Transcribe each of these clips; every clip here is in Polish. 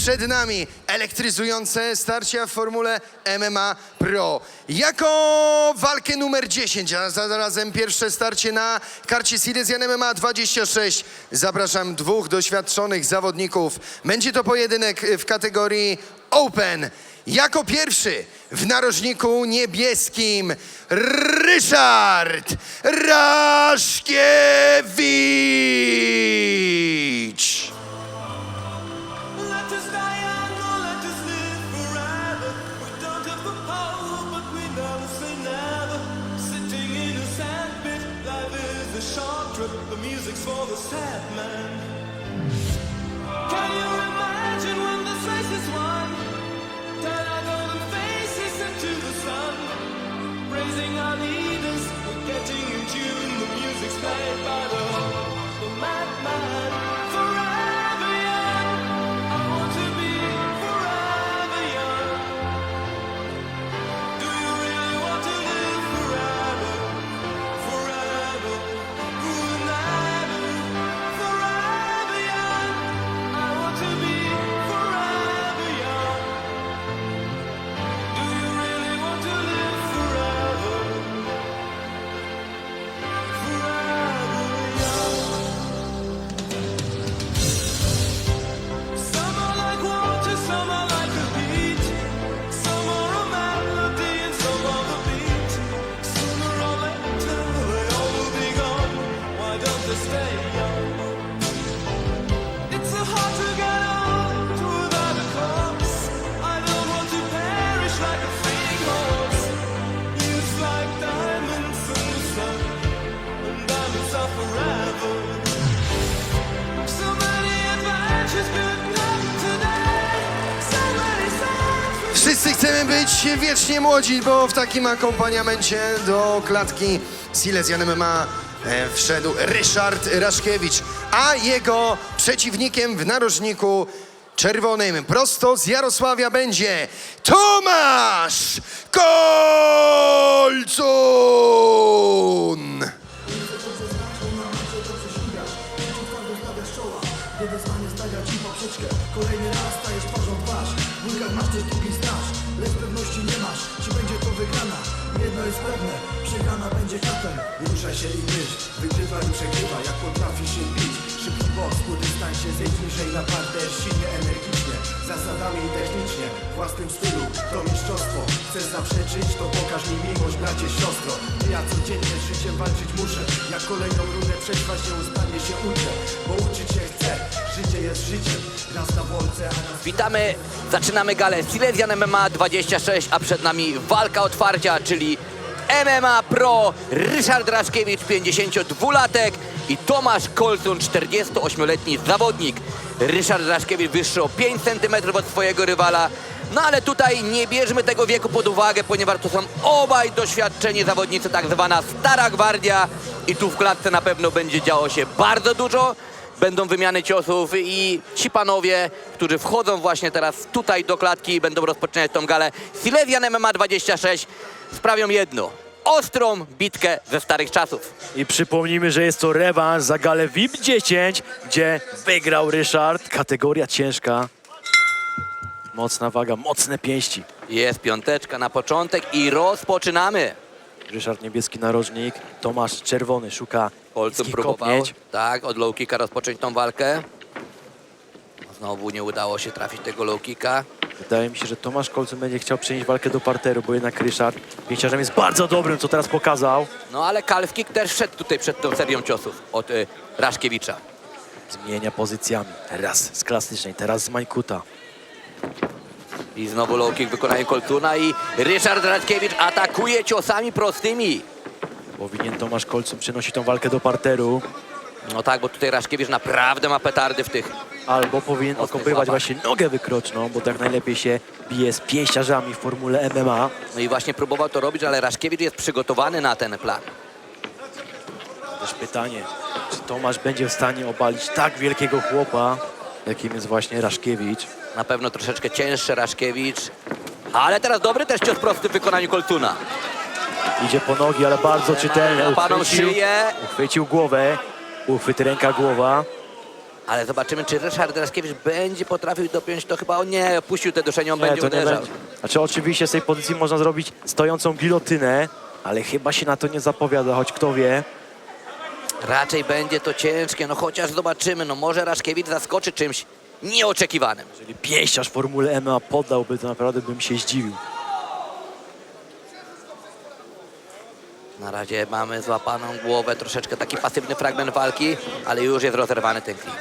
przed nami elektryzujące starcia w formule MMA Pro. Jako walkę numer 10, a zarazem pierwsze starcie na karcie Silesian MMA 26 zapraszam dwóch doświadczonych zawodników. Będzie to pojedynek w kategorii Open. Jako pierwszy w narożniku niebieskim Ryszard Raszkiewicz. The music's for the sad man. Can you imagine when this race is won? Turn our golden faces into the sun. Praising our leaders, we're getting in tune. The music's played by the madman. Forever young, I want to be forever young. Do you really want to live forever? Forever. Wszyscy chcemy być wiecznie młodzi, bo w takim akompaniamencie do klatki Silesian MMA wszedł Ryszard Raszkiewicz, a jego przeciwnikiem w narożniku czerwonym prosto z Jarosławia będzie Tomasz Kolcun! Kolejny raz stajesz twarzą w twarz. W bójkach masz coś drugi znasz, lecz pewności nie masz, czy będzie to wygrana. Jedno jest pewne, przegrana będzie kapem. Ruszaj się i myśl, wygrywa i przegrywa, jak potrafisz się bić. Szybki boks, po dystansie, zejdź niżej na parter, silnie, energicznie, zasadami i technicznie, w własnym stylu, to mistrzostwo. Chcesz zaprzeczyć, to pokaż mi miłość, bracie, siostro. Ja codziennie z życiem walczyć muszę, jak kolejną rundę przetrwać nieustannie się uczę, bo uczyć się chcę. Życie jest życiem, raz na wolce, a raz... Witamy, zaczynamy galę Silesian MMA 26, a przed nami walka otwarcia, czyli MMA Pro, Ryszard Raszkiewicz, 52-latek i Tomasz Kolcun, 48-letni zawodnik. Ryszard Raszkiewicz wyższy o 5 cm od swojego rywala, no ale tutaj nie bierzmy tego wieku pod uwagę, ponieważ to są obaj doświadczeni zawodnicy, tak zwana stara gwardia i tu w klatce na pewno będzie działo się bardzo dużo. Będą wymiany ciosów i ci panowie, którzy wchodzą właśnie teraz tutaj do klatki i będą rozpoczynać tą galę Silesian MMA 26, sprawią jedno: ostrą bitkę ze starych czasów. I przypomnijmy, że jest to rewanż za galę VIP 10, gdzie wygrał Ryszard. Kategoria ciężka. Mocna waga, mocne pięści. Jest piąteczka na początek i rozpoczynamy. Ryszard niebieski narożnik, Tomasz czerwony szuka Kolcun niskich próbował, kopnięć. tak, od low kicka rozpocząć tą walkę. Znowu nie udało się trafić tego low kicka. Wydaje mi się, że Tomasz Kolcun będzie chciał przenieść walkę do parteru, bo jednak Ryszard pięściarzem jest bardzo dobrym, co teraz pokazał. No ale calf kick też wszedł tutaj przed tą serią ciosów od Raszkiewicza. Zmienia pozycjami. Raz z klasycznej, teraz z Majkuta. I znowu low kick w wykonaniu Kolcuna i Ryszard Raszkiewicz atakuje ciosami prostymi. Powinien Tomasz Kolcun przenosić tą walkę do parteru. No tak, bo tutaj Raszkiewicz naprawdę ma petardy w tych. Albo powinien Mocnych okopywać łapach. właśnie nogę wykroczną, bo tak najlepiej się bije z pięściarzami w formule MMA. No i właśnie próbował to robić, ale Raszkiewicz jest przygotowany na ten plan. Też pytanie, czy Tomasz będzie w stanie obalić tak wielkiego chłopa, jakim jest właśnie Raszkiewicz. Na pewno troszeczkę cięższy Raszkiewicz. Ale teraz dobry też cios prosty w wykonaniu Kolcuna. Idzie po nogi, ale bardzo czytelnie. Paną szyję. Uchwycił głowę. Uchwyt ręka, głowa. Ale zobaczymy, czy Ryszard Draszkiewicz będzie potrafił dopiąć to. Chyba on nie opuścił te duszenie, on Nie, będzie to nie uderzał. będzie. Znaczy oczywiście z tej pozycji można zrobić stojącą gilotynę, ale chyba się na to nie zapowiada, choć kto wie. Raczej będzie to ciężkie, no chociaż zobaczymy. No może Raszkiewicz zaskoczy czymś nieoczekiwanym. Jeżeli pięściarz Formuły MMA poddałby, to naprawdę bym się zdziwił. Na razie mamy złapaną głowę, troszeczkę taki pasywny fragment walki, ale już jest rozerwany ten klincz.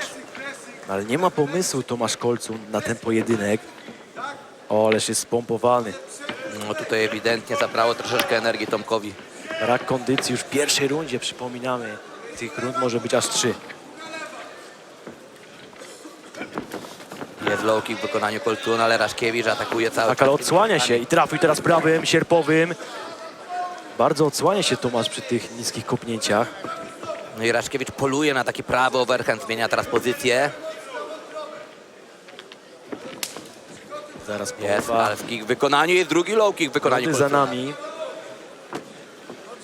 Ale nie ma pomysłu Tomasz Kolcun na ten pojedynek. O, ależ jest spompowany. No tutaj ewidentnie zabrało troszeczkę energii Tomkowi. Brak kondycji już w pierwszej rundzie, przypominamy. Tych rund może być aż 3. Jest low kick w wykonaniu Koltuna, ale Raszkiewicz atakuje cały Tak, czas. ale odsłania się i trafił teraz prawym, sierpowym. Bardzo odsłania się Tomasz przy tych niskich kopnięciach. No i Raszkiewicz poluje na taki prawy overhand, zmienia teraz pozycję. Zaraz Jest połowa. half kick w wykonaniu, jest drugi low kick w wykonaniu Rundy za Koltuna. nami.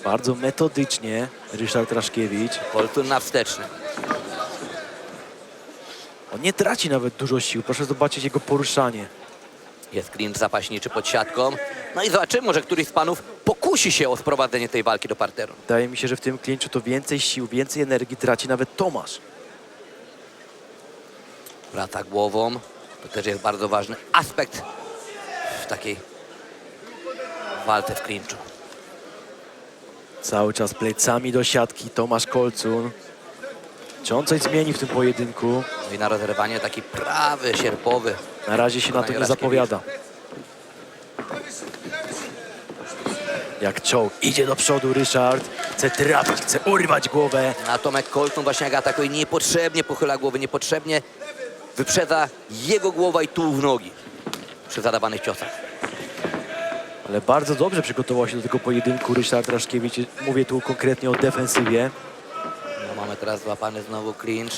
Bardzo metodycznie Ryszard Raszkiewicz. Koltun na wsteczny. On nie traci nawet dużo sił. Proszę zobaczyć jego poruszanie. Jest clinch zapaśniczy pod siatką. No i zobaczymy, może któryś z panów pokusi się o sprowadzenie tej walki do parteru. Wydaje mi się, że w tym klinczu to więcej sił, więcej energii traci nawet Tomasz. Wraca głową. To też jest bardzo ważny aspekt w takiej walce w clinchu. Cały czas plecami do siatki Tomasz Kolcun. Czy on coś zmieni w tym pojedynku? No i na rozerwanie taki prawy, sierpowy. Na razie się na to nie zapowiada. Jak czołg idzie do przodu Ryszard. Chce trafić, chce urwać głowę. A Tomek Koltun właśnie jak atakuje, niepotrzebnie pochyla głowę, niepotrzebnie wyprzedza jego głowa i tułów w nogi przy zadawanych ciosach. Ale bardzo dobrze przygotował się do tego pojedynku Ryszard Raszkiewicz. Mówię tu konkretnie o defensywie. No mamy teraz złapany znowu clinch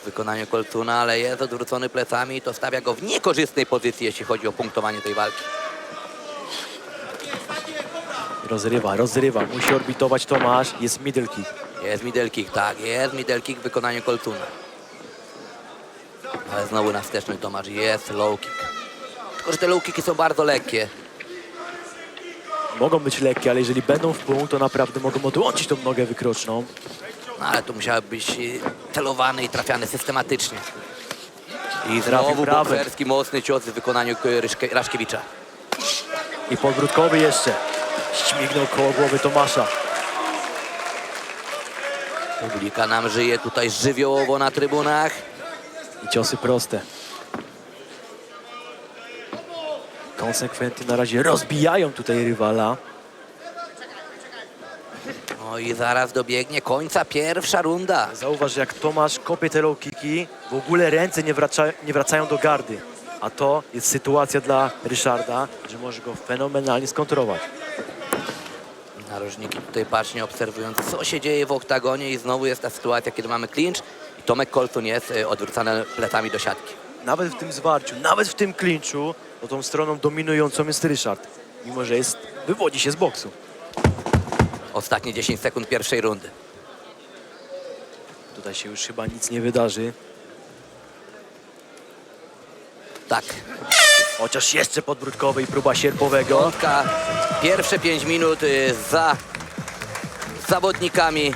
w wykonaniu Koltuna, ale jest odwrócony plecami i to stawia go w niekorzystnej pozycji, jeśli chodzi o punktowanie tej walki. Rozrywa. Musi orbitować Tomasz. Jest middle kick. Jest middle kick, tak, jest middle kick w wykonaniu Koltuna. Ale znowu na wsteczny Tomasz, jest low kick. Tylko, że te low kicki są bardzo lekkie. Mogą być lekkie, ale jeżeli będą w punkt, to naprawdę mogą odłączyć tą nogę wykroczną. No ale tu musiały być celowany i trafiany systematycznie. I Trafił znowu prawym. bokserski mocny cios w wykonaniu Raszkiewicza. I podbródkowy jeszcze. Śmignął koło głowy Tomasza. Publika nam żyje tutaj żywiołowo na trybunach. I ciosy proste. Konsekwentnie na razie rozbijają tutaj rywala. No i zaraz dobiegnie końca pierwsza runda. Zauważ, jak Tomasz kopie te low kicki, w ogóle ręce nie wracają do gardy. A to jest sytuacja dla Ryszarda, że może go fenomenalnie skontrować. Narożniki tutaj bacznie obserwują, co się dzieje w oktagonie i znowu jest ta sytuacja, kiedy mamy clinch i Tomek Koltun jest odwrócony plecami do siatki. Nawet w tym zwarciu, nawet w tym klinczu, to tą stroną dominującą jest Ryszard. Mimo, że wywodzi się z boksu. Ostatnie 10 sekund pierwszej rundy. Tutaj się już chyba nic nie wydarzy. Tak, Chociaż jeszcze podbródkowy i próba sierpowego. piątka, pierwsze 5 minut za zawodnikami.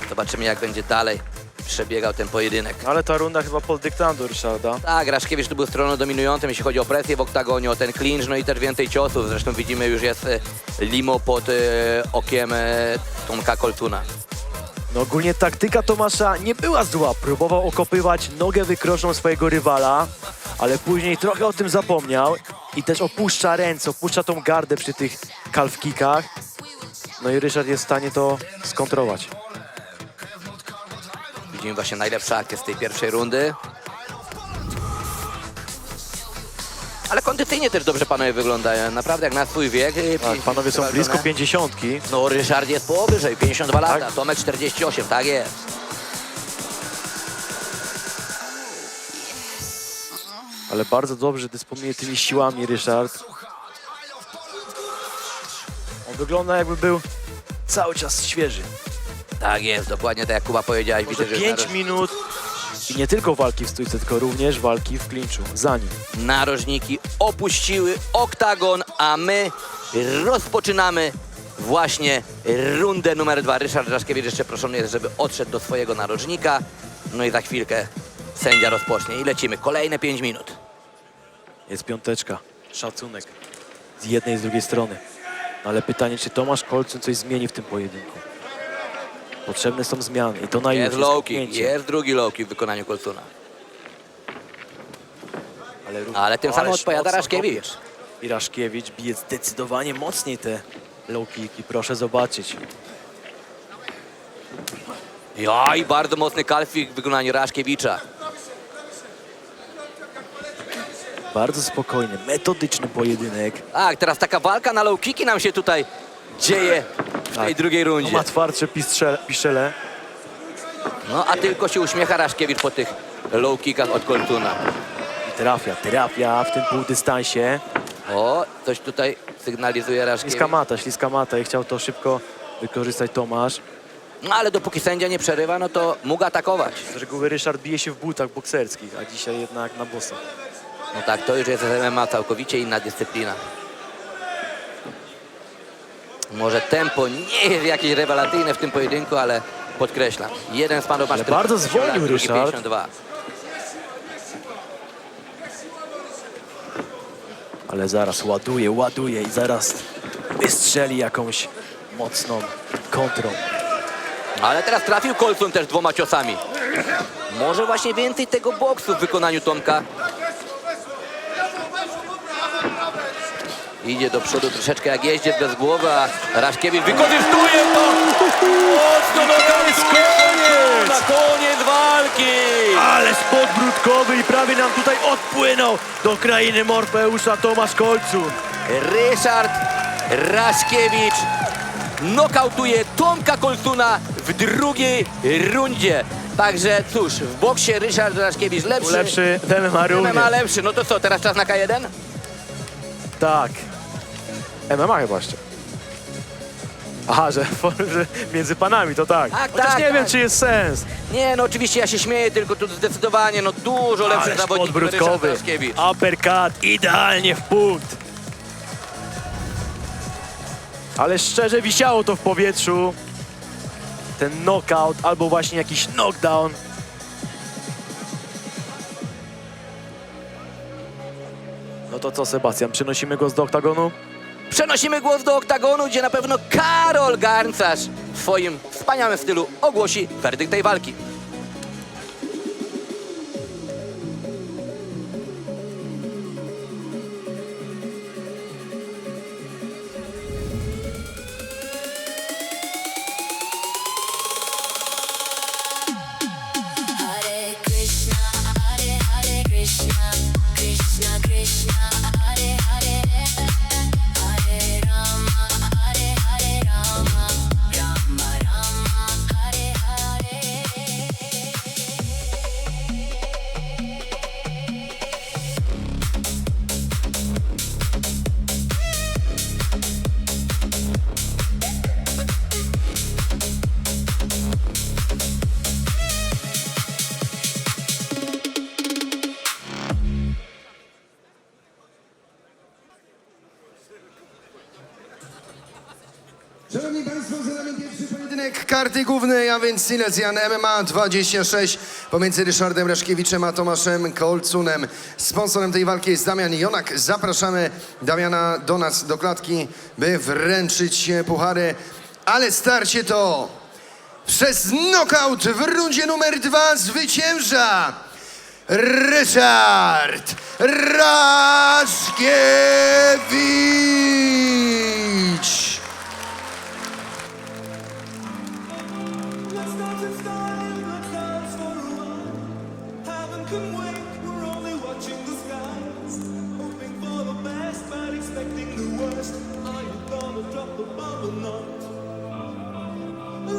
Zobaczymy, jak będzie dalej przebiegał ten pojedynek. Ale ta runda chyba pod dyktando Ryszarda. Tak, Raszkiewicz tu był stroną dominującą, jeśli chodzi o presję w oktagonie, o ten clinch, no i też więcej ciosów. Zresztą widzimy, już jest limo pod okiem Tomka Koltuna. No ogólnie taktyka Tomasza nie była zła. Próbował okopywać nogę wykroczną swojego rywala, ale później trochę o tym zapomniał i też opuszcza ręce, opuszcza tą gardę przy tych calf kickach. No i Ryszard jest w stanie to skontrować. Widzimy właśnie najlepsze akcje z tej pierwszej rundy. Ale kondycyjnie też dobrze panowie wyglądają. Naprawdę jak na swój wiek. Tak, panowie są blisko 50. No Ryszard jest powyżej, 52 lata, Tak. Tomek 48, tak jest. Ale bardzo dobrze dysponuje tymi siłami Ryszard. On wygląda, jakby był cały czas świeży. Tak jest, dokładnie tak jak Kuba powiedziałeś. Może Widzę, że 5 minut I nie tylko walki w stójce, tylko również walki w klinczu, za nim. Narożniki opuściły oktagon, a my rozpoczynamy właśnie rundę numer 2. Ryszard Draszkiewicz jeszcze proszony jest, żeby odszedł do swojego narożnika. No i za chwilkę sędzia rozpocznie i lecimy. Kolejne 5 minut. Jest piąteczka, szacunek z jednej i z drugiej strony. No ale pytanie, czy Tomasz Kolcun coś zmieni w tym pojedynku? Potrzebne są zmiany i to na Jest już low kick, kopnięcie. jest drugi low kick w wykonaniu Kolcuna. Ale, Ale tym samym ależ odpowiada mocno Raszkiewicz. kopie. I Raszkiewicz bije zdecydowanie mocniej te low kicki, proszę zobaczyć. Ja, i bardzo mocny kalfik w wykonaniu Raszkiewicza. Bardzo spokojny, metodyczny pojedynek. Tak, teraz taka walka na low kicki nam się tutaj dzieje w tej drugiej To rundzie. ma twardsze piszczele. No a tylko się uśmiecha Raszkiewicz po tych low kickach od Kolcuna. I trafia w tym półdystansie. O, coś tutaj sygnalizuje Raszkiewicz. Śliska mata i chciał to szybko wykorzystać Tomasz. No ale dopóki sędzia nie przerywa, no to mógł atakować. Z reguły Ryszard bije się w butach bokserskich, a dzisiaj jednak na boso. No tak, to już jest MMA całkowicie inna dyscyplina. Może tempo nie jest jakieś rewelacyjne w tym pojedynku, ale podkreślam. Jeden z panów ma Ale bardzo 48 lat, zwolnił drugi Ryszard. 52. Ale zaraz ładuje i zaraz wystrzeli jakąś mocną kontrą. Ale teraz trafił Kolcun też 2 ciosami. Może właśnie więcej tego boksu w wykonaniu Tomka. Idzie do przodu troszeczkę jak jeździec bez głowy, a Raszkiewicz wykorzystuje to! Mocno na koniec walki! Ale spot brudkowy i prawie nam tutaj odpłynął do krainy Morfeusza Tomasz Kolcun. Ryszard Raszkiewicz nokautuje Tomka Kolcuna w drugiej rundzie. Także cóż, w boksie Ryszard Raszkiewicz lepszy. Lepszy MMA również. MMA lepszy. No to co, teraz czas na K1? Tak. MMA chyba jeszcze. Aha, że między panami to tak. Tak, Chociaż tak, nie wiem, tak. czy jest sens. Nie, no oczywiście ja się śmieję, tylko tu zdecydowanie no dużo lepszy Ale spot zawodnik Ryszard brudkowy. Raszkiewicz. Uppercut idealnie w punkt. Ale szczerze wisiało to w powietrzu. Ten knockout albo właśnie jakiś knockdown. No to co, Sebastian, przenosimy go do oktagonu? Przenosimy głos do oktagonu, gdzie na pewno Karol Garncarz w swoim wspaniałym stylu ogłosi werdykt tej walki. Hare Krishna, Hare Krishna, Krishna Krishna, Hare Hare, Hare Rama, Hare Rama, Rama Rama, Hare Hare. Szanowni Państwo, za nami pierwszy pojedynek karty głównej, a więc Silesian MMA 26 pomiędzy Ryszardem Raszkiewiczem a Tomaszem Kolcunem. Sponsorem tej walki jest Damian Jonak. Zapraszamy Damiana do nas, do klatki, by wręczyć puchary. Ale starcie to przez knockout w rundzie numer 2 zwycięża Ryszard Raszkiewicz. Let's dance in style, let's dance for a while. Heaven can wait, we're only watching the skies. Hoping for the best, but expecting the worst. Are you gonna drop the bomb or not?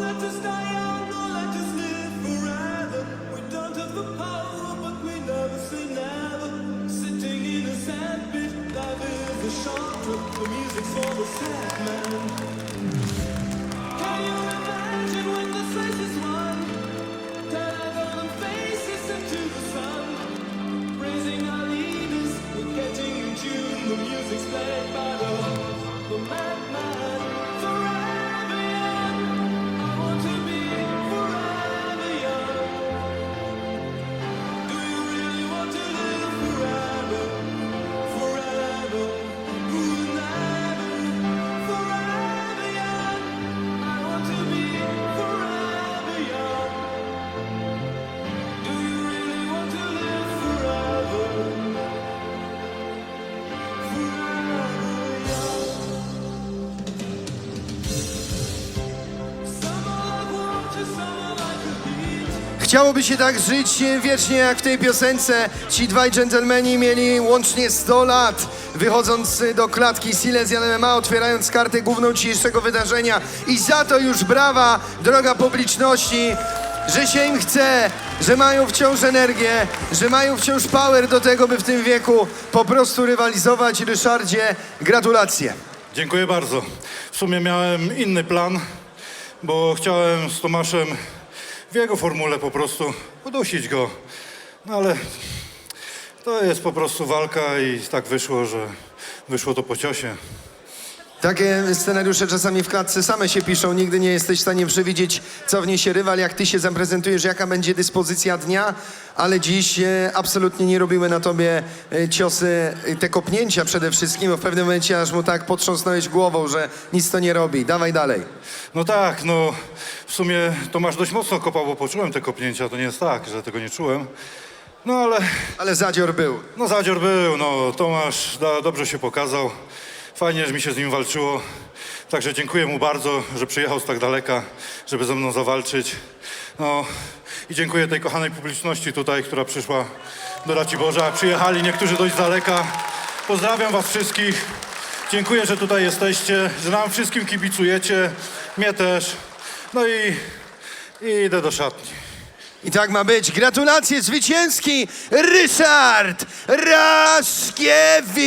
Let us die young or let us live forever. We don't have the power, but we never say never. Sitting in a sandpit, life is a short trip. The music's for the sad man. Can you imagine when the face is won? Turn our golden faces into respect battle. The madman, forever young. I want to be forever young. Do you really want to live forever? Forever, ooh, never. Forever young. I want to be forever young. Do you really want to live forever? Forever young. Summer like water, summer like a beat. Chciałoby się tak żyć wiecznie jak w tej piosence. Ci dwaj dżentelmeni mieli łącznie 100 lat, wychodząc do klatki Silesian MMA, otwierając kartę główną dzisiejszego wydarzenia. I za to już brawa, droga publiczności, że się im chce, że mają wciąż energię, że mają wciąż power do tego, by w tym wieku po prostu rywalizować. Ryszardzie, gratulacje. Dziękuję bardzo. W sumie miałem inny plan, bo chciałem z Tomaszem w jego formule po prostu udusić go. No ale to jest po prostu walka i tak wyszło, że wyszło to po ciosie. Takie scenariusze czasami w klatce same się piszą. Nigdy nie jesteś w stanie przewidzieć, co wniesie rywal, jak ty się zaprezentujesz, jaka będzie dyspozycja dnia, ale dziś absolutnie nie robiły na tobie ciosy, te kopnięcia przede wszystkim, bo w pewnym momencie aż mu tak potrząsnąłeś głową, że nic to nie robi. Dawaj dalej. No tak, no w sumie Tomasz dość mocno kopał, bo poczułem te kopnięcia. To nie jest tak, że tego nie czułem. No ale Ale zadzior był. no zadzior był, no Tomasz dobrze się pokazał. Fajnie, że mi się z nim walczyło. Także dziękuję mu bardzo, że przyjechał z tak daleka, żeby ze mną zawalczyć. No i dziękuję tej kochanej publiczności tutaj, która przyszła do Raciborza. Przyjechali niektórzy dość z daleka. Pozdrawiam was wszystkich. Dziękuję, że tutaj jesteście, że nam wszystkim kibicujecie. Mnie też. No i idę do szatni. I tak ma być. Gratulacje, zwycięski Ryszard Raszkiewicz!